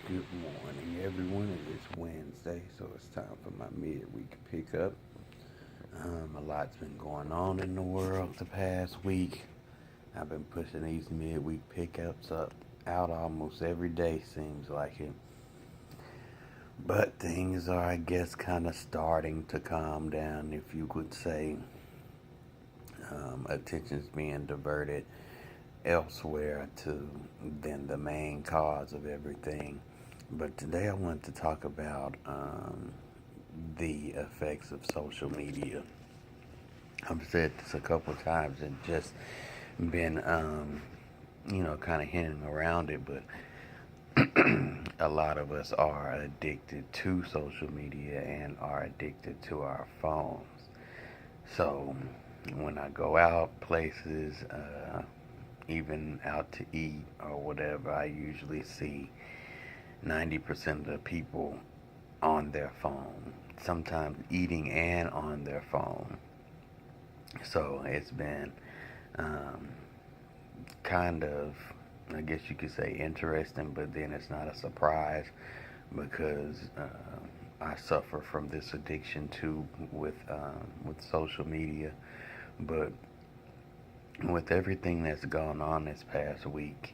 Good morning, everyone. It is Wednesday, so it's time for my midweek pickup. A lot's been going on in the world the past week. I've been pushing these midweek pickups up out almost every day, seems like it. But things are, I guess, kind of starting to calm down, if you could say. Attention's being diverted elsewhere to than the main cause of everything. But today I want to talk about the effects of social media. I've said this a couple of times and just been, kind of hinting around it, but a lot of us are addicted to social media and are addicted to our phones. So when I go out places, even out to eat or whatever, I usually see 90% of the people on their phone, sometimes eating and on their phone. So it's been um, kind of, I guess you could say, interesting, but then it's not a surprise because I suffer from this addiction too with social media. But with everything that's gone on this past week,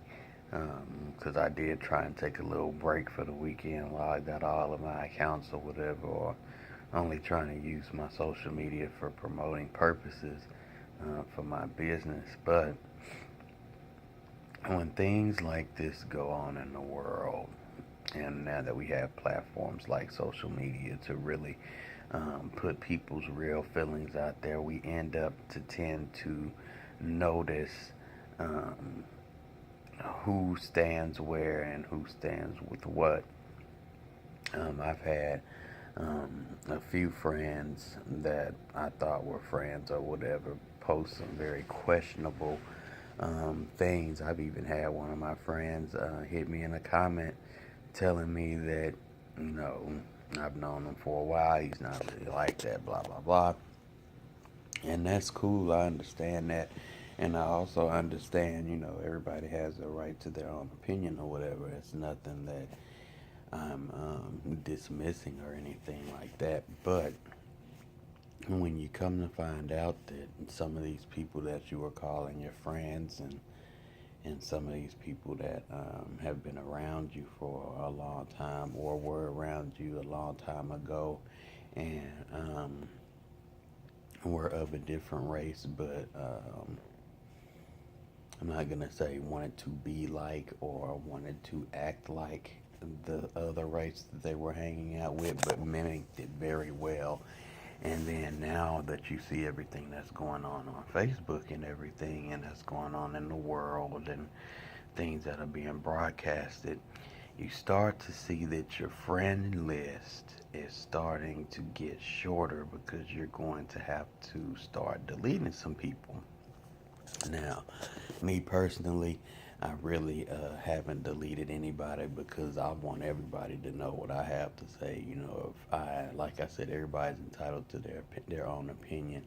because I did try and take a little break for the weekend while I got all of my accounts or whatever, or only trying to use my social media for promoting purposes for my business. But when things like this go on in the world, and now that we have platforms like social media to really put people's real feelings out there, we end up to tend to notice um, who stands where and who stands with what. I've had a few friends that I thought were friends or whatever post some very questionable things. I've even had one of my friends hit me in a comment telling me that, you know, I've known him for a while, he's not really like that, blah, blah, blah. And that's cool, I understand that. And I also understand, everybody has a right to their own opinion or whatever. It's nothing that I'm dismissing or anything like that. But when you come to find out that some of these people that you were calling your friends and some of these people that have been around you for a long time or were around you a long time ago and were of a different race, but I'm not gonna say wanted to be like or wanted to act like the other race that they were hanging out with, but mimicked it very well. And then now that you see everything that's going on Facebook and everything, and that's going on in the world, and things that are being broadcasted, you start to see that your friend list is starting to get shorter because you're going to have to start deleting some people. Now, me personally, I really haven't deleted anybody because I want everybody to know what I have to say. If like I said, everybody's entitled to their own opinion,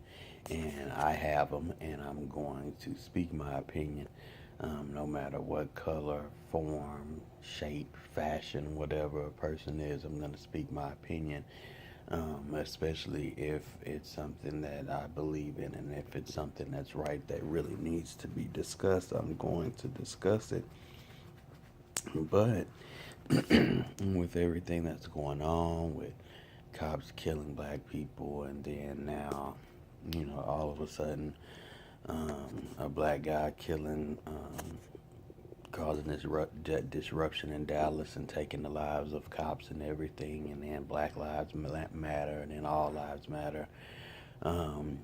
and I have them, and I'm going to speak my opinion, no matter what color, form, shape, fashion, whatever a person is. I'm going to speak my opinion, especially if it's something that I believe in and if it's something that's right that really needs to be discussed, I'm going to discuss it. But with everything that's going on with cops killing black people, and then now, all of a sudden, a black guy killing, causing this disruption in Dallas and taking the lives of cops and everything, and then Black Lives Matter, and then All Lives Matter, um,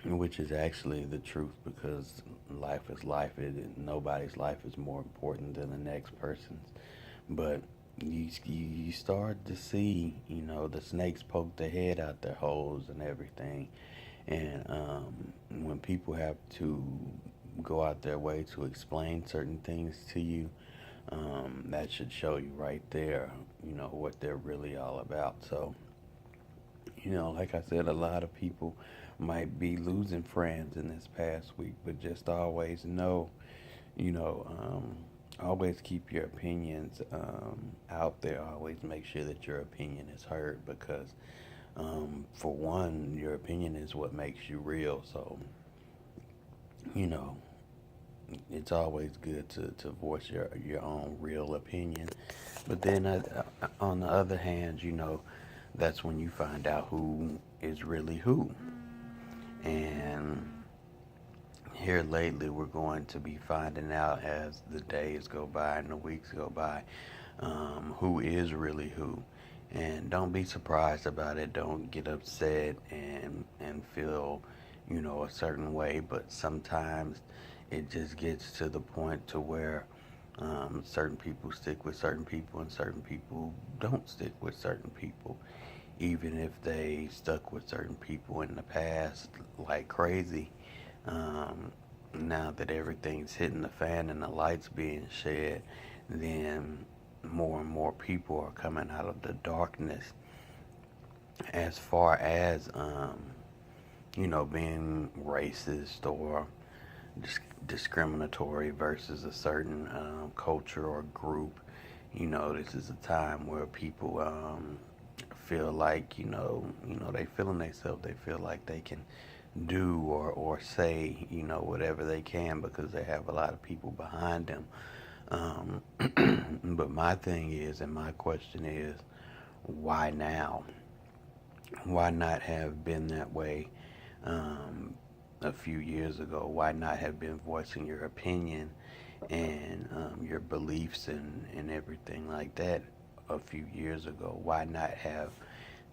which is actually the truth because life is life. Nobody's life is more important than the next person's. But you start to see, the snakes poke their head out their holes and everything. And when people have to go out their way to explain certain things to you, that should show you right there, what they're really all about. So, like I said, a lot of people might be losing friends in this past week, but just always know, you know, um, always keep your opinions out there. Always make sure that your opinion is heard because, for one, your opinion is what makes you real. So, you know, it's always good to voice your own real opinion. But then, on the other hand, that's when you find out who is really who. And here lately, we're going to be finding out as the days go by and the weeks go by, who is really who. And don't be surprised about it. Don't get upset and feel, a certain way. But sometimes it just gets to the point to where certain people stick with certain people and certain people don't stick with certain people. Even if they stuck with certain people in the past like crazy, um, now that everything's hitting the fan and the lights being shed, then more and more people are coming out of the darkness as far as, being racist or discriminatory versus a certain culture or group. This is a time where people feel like they feeling themselves. They feel like they can do or say whatever they can because they have a lot of people behind them. But my thing is, and my question is, why now? Why not have been that way a few years ago? Why not have been voicing your opinion and your beliefs and everything like that a few years ago? Why not have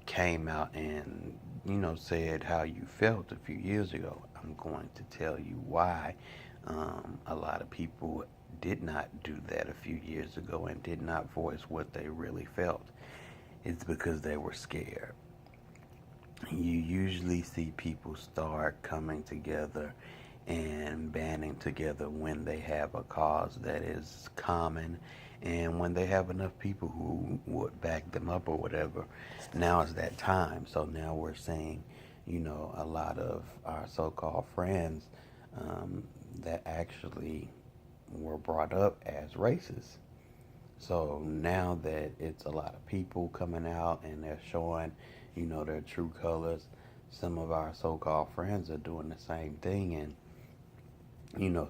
came out and said how you felt a few years ago? I'm going to tell you why a lot of people did not do that a few years ago and did not voice what they really felt. It's because they were scared. You usually see people start coming together and banding together when they have a cause that is common and when they have enough people who would back them up or whatever. Now is that time. So now we're seeing, a lot of our so-called friends that actually were brought up as racist. So now that it's a lot of people coming out and they're showing, their true colors, some of our so-called friends are doing the same thing. And,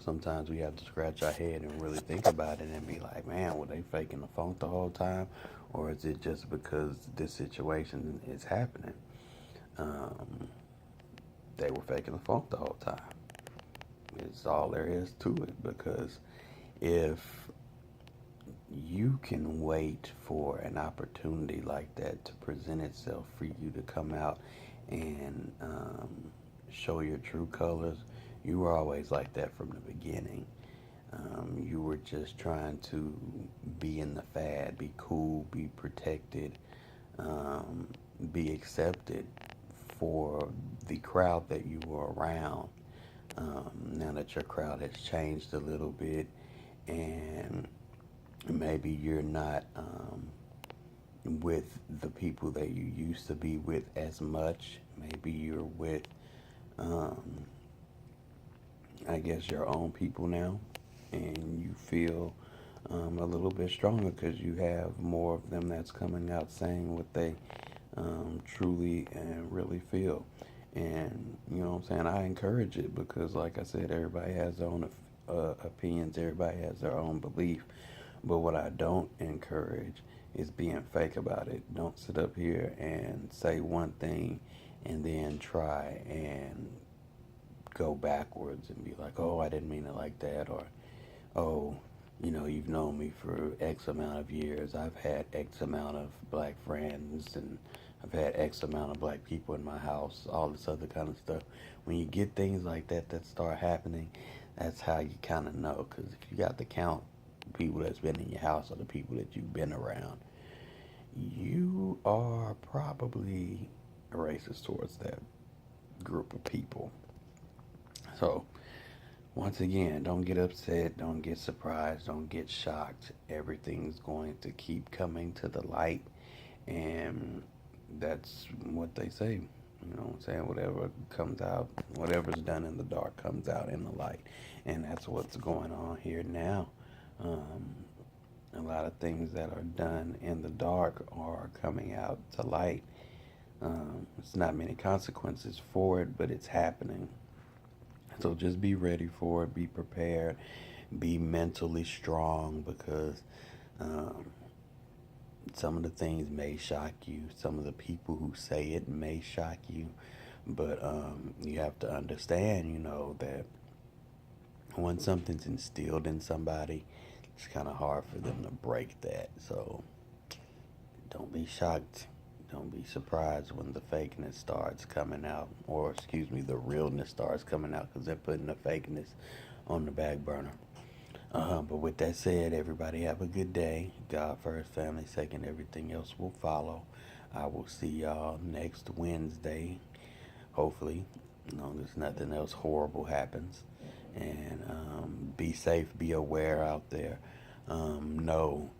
sometimes we have to scratch our head and really think about it and be like, man, were they faking the funk the whole time? Or is it just because this situation is happening? They were faking the funk the whole time. It's all there is to it, because if you can wait for an opportunity like that to present itself for you to come out and show your true colors, you were always like that from the beginning. You were just trying to be in the fad, be cool, be protected, be accepted for the crowd that you were around. Now that your crowd has changed a little bit and maybe you're not with the people that you used to be with as much. Maybe you're with, I guess, your own people now, and you feel a little bit stronger because you have more of them that's coming out saying what they truly and really feel. And, what I'm saying, I encourage it because, like I said, everybody has their own opinions, everybody has their own belief. But what I don't encourage is being fake about it. Don't sit up here and say one thing and then try and go backwards and be like, oh, I didn't mean it like that. Or, oh, you've known me for X amount of years. I've had X amount of black friends and I've had X amount of black people in my house, all this other kind of stuff. When you get things like that start happening, that's how you kind of know. Because if you got to count people that's been in your house or the people that you've been around, you are probably racist towards that group of people. So, once again, don't get upset, don't get surprised, don't get shocked. Everything's going to keep coming to the light, and that's what they say. You know what I'm saying? Whatever comes out, whatever's done in the dark comes out in the light. And that's what's going on here now. Um, a lot of things that are done in the dark are coming out to light. It's not many consequences for it, but it's happening. So just be ready for it, be prepared, be mentally strong because um, some of the things may shock you. Some of the people who say it may shock you, but you have to understand, that when something's instilled in somebody, it's kind of hard for them to break that. So don't be shocked. Don't be surprised when the fakeness starts coming out, or excuse me, the realness starts coming out, because they're putting the fakeness on the back burner. But with that said, everybody have a good day. God first, family second, everything else will follow. I will see y'all next Wednesday. Hopefully, as long as nothing else horrible happens. And be safe, be aware out there. Know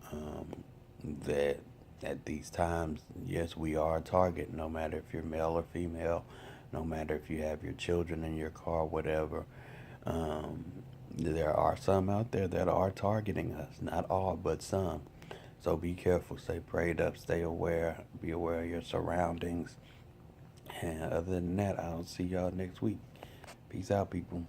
that at these times, yes, we are a target, no matter if you're male or female, no matter if you have your children in your car, whatever. Um, there are some out there that are targeting us, not all, but some. So be careful, stay prayed up, stay aware, be aware of your surroundings. And other than that, I'll see y'all next week. Peace out, people.